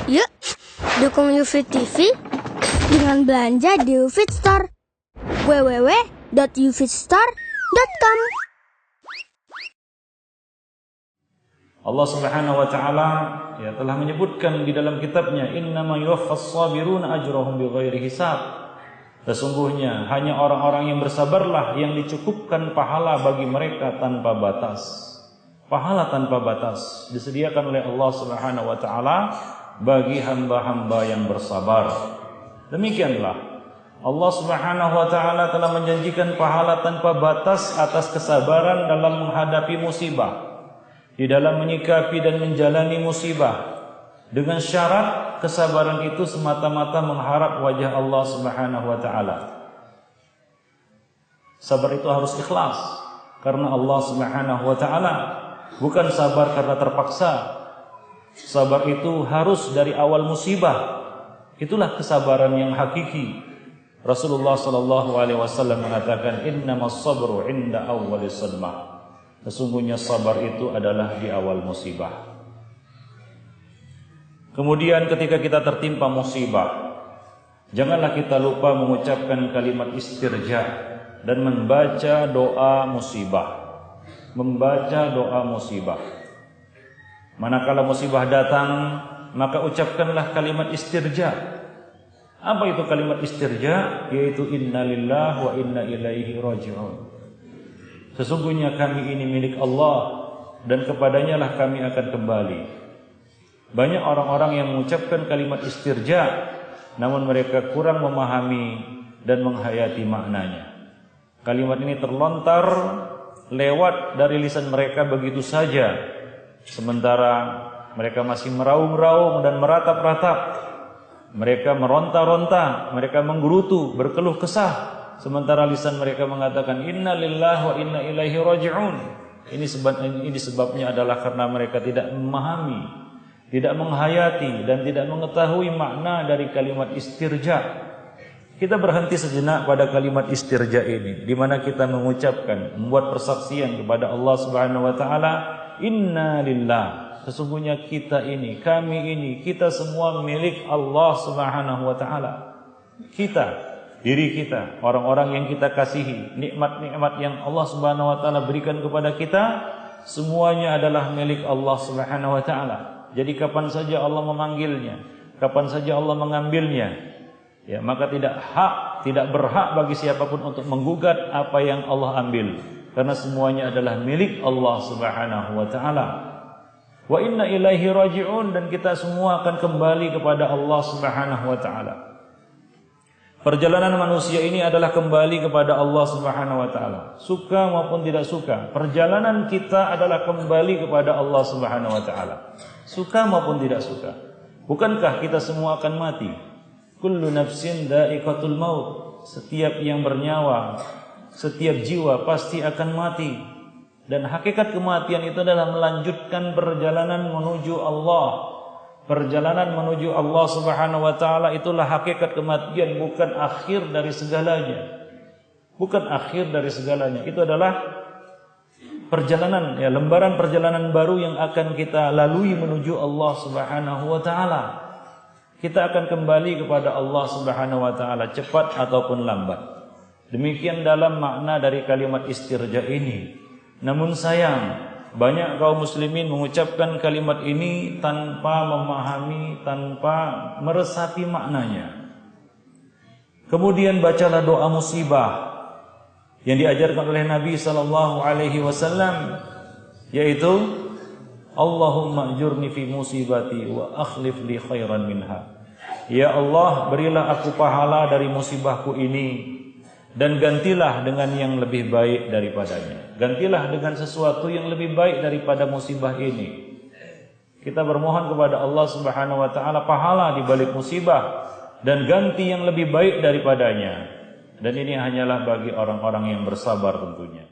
Yuk, dukung UFIT TV dengan belanja di UFIT Store. www.ufitstore.com. Allah Subhanahu wa taala telah menyebutkan di dalam kitabnya, innama yuwaffas sabiruna ajrahum bighairi hisab. Sesungguhnya hanya orang-orang yang bersabarlah yang dicukupkan pahala bagi mereka tanpa batas. Pahala tanpa batas disediakan oleh Allah Subhanahu wa taala bagi hamba-hamba yang bersabar. Demikianlah Allah Subhanahu wa taala telah menjanjikan pahala tanpa batas atas kesabaran dalam menghadapi musibah, di dalam menyikapi dan menjalani musibah, dengan syarat kesabaran itu semata-mata mengharap wajah Allah Subhanahu wa taala. Sabar itu harus ikhlas karena Allah Subhanahu wa taala, bukan sabar karena terpaksa. Sabar itu harus dari awal musibah. Itulah kesabaran yang hakiki. Rasulullah sallallahu alaihi wasallam mengatakan, innamas sabru 'inda awwalis sadmah. Sesungguhnya sabar itu adalah di awal musibah. Kemudian ketika kita tertimpa musibah, janganlah kita lupa mengucapkan kalimat istirja dan membaca doa musibah. Membaca doa musibah. Manakala musibah datang, maka ucapkanlah kalimat istirja. Apa itu kalimat istirja? Yaitu innalillahi wa inna ilaihi raji'un. Sesungguhnya kami ini milik Allah dan kepadanya lah kami akan kembali. Banyak orang-orang yang mengucapkan kalimat istirja, namun mereka kurang memahami dan menghayati maknanya. Kalimat ini terlontar lewat dari lisan mereka begitu saja, sementara mereka masih meraung-raung dan meratap-ratap. Mereka meronta-ronta, mereka menggerutu, berkeluh kesah, sementara lisan mereka mengatakan inna lillahi wa inna ilaihi raji'un. Ini sebabnya adalah karena mereka tidak memahami, tidak menghayati dan tidak mengetahui makna dari kalimat istirja. Kita berhenti sejenak pada kalimat istirja ini, di mana kita mengucapkan, membuat persaksian kepada Allah Subhanahu wa taala, inna lillah, sesungguhnya kita ini, kami ini, kita semua milik Allah Subhanahu wa taala. Kita, diri kita, orang-orang yang kita kasihi, nikmat-nikmat yang Allah Subhanahu wa taala berikan kepada kita, semuanya adalah milik Allah Subhanahu wa taala. Jadi kapan saja Allah memanggilnya, kapan saja Allah mengambilnya, maka tidak berhak bagi siapapun untuk menggugat apa yang Allah ambil, karena semuanya adalah milik Allah Subhanahu wa taala. Wa inna ilaihi raji'un, dan kita semua akan kembali kepada Allah Subhanahu wa taala. Perjalanan manusia ini adalah kembali kepada Allah Subhanahu wa taala. Suka maupun tidak suka, perjalanan kita adalah kembali kepada Allah Subhanahu wa taala. Suka maupun tidak suka. Bukankah kita semua akan mati? Kullu nafsin dha'iqatul maut. Setiap yang bernyawa, setiap jiwa pasti akan mati. Dan hakikat kematian itu adalah melanjutkan perjalanan menuju Allah. Perjalanan menuju Allah Subhanahu wa taala itulah hakikat kematian, bukan akhir dari segalanya. Bukan akhir dari segalanya. Itu adalah perjalanan, lembaran perjalanan baru yang akan kita lalui menuju Allah Subhanahu wa taala. Kita akan kembali kepada Allah Subhanahu wa taala cepat ataupun lambat. Demikian dalam makna dari kalimat istirja ini. Namun sayang, banyak kaum muslimin mengucapkan kalimat ini tanpa memahami, tanpa meresapi maknanya. Kemudian bacalah doa musibah yang diajarkan oleh Nabi sallallahu alaihi wasallam, yaitu Allahumma ajurni fi musibati wa akhlif li khairan minha. Ya Allah, berilah aku pahala dari musibahku ini dan gantilah dengan yang lebih baik daripadanya. Gantilah dengan sesuatu yang lebih baik daripada musibah ini. Kita bermohon kepada Allah Subhanahu wa taala pahala di balik musibah dan ganti yang lebih baik daripadanya. Dan ini hanyalah bagi orang-orang yang bersabar tentunya.